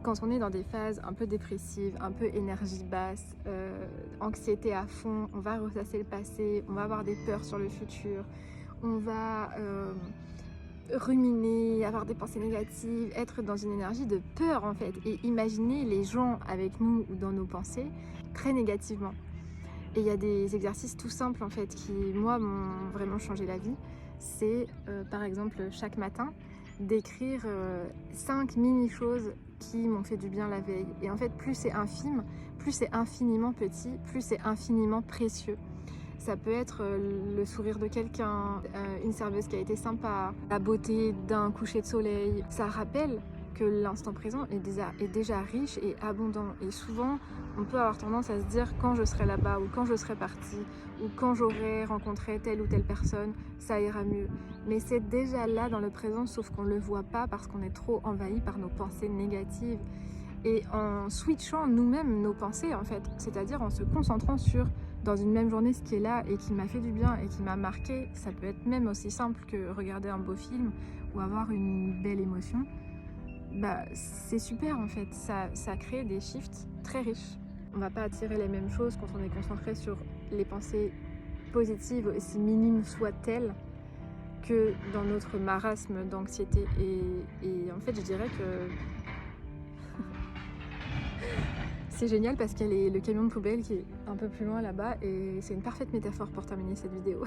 Quand on est dans des phases un peu dépressives, un peu énergie basse, anxiété à fond, on va ressasser le passé, on va avoir des peurs sur le futur, on va ruminer, avoir des pensées négatives, être dans une énergie de peur en fait, et imaginer les gens avec nous ou dans nos pensées très négativement. Et il y a des exercices tout simples en fait qui, moi, m'ont vraiment changé la vie. C'est par exemple chaque matin d'écrire 5 mini-choses qui m'ont fait du bien la veille. Et en fait, plus c'est infime, plus c'est infiniment petit, plus c'est infiniment précieux. Ça peut être le sourire de quelqu'un, une serveuse qui a été sympa, la beauté d'un coucher de soleil. Ça rappelle que l'instant présent est déjà riche et abondant. Et souvent, on peut avoir tendance à se dire quand je serai là-bas, ou quand je serai partie, ou quand j'aurai rencontré telle ou telle personne, ça ira mieux. Mais c'est déjà là dans le présent, sauf qu'on ne le voit pas parce qu'on est trop envahi par nos pensées négatives. Et en switchant nous-mêmes nos pensées en fait, c'est-à-dire en se concentrant sur dans une même journée ce qui est là et qui m'a fait du bien et qui m'a marqué, ça peut être même aussi simple que regarder un beau film ou avoir une belle émotion, bah c'est super en fait, ça crée des shifts très riches. On va pas attirer les mêmes choses quand on est concentré sur les pensées positives, aussi minimes soient-elles, que dans notre marasme d'anxiété. Et en fait je dirais que c'est génial parce qu'il y a le camion de poubelle qui est un peu plus loin là-bas et c'est une parfaite métaphore pour terminer cette vidéo.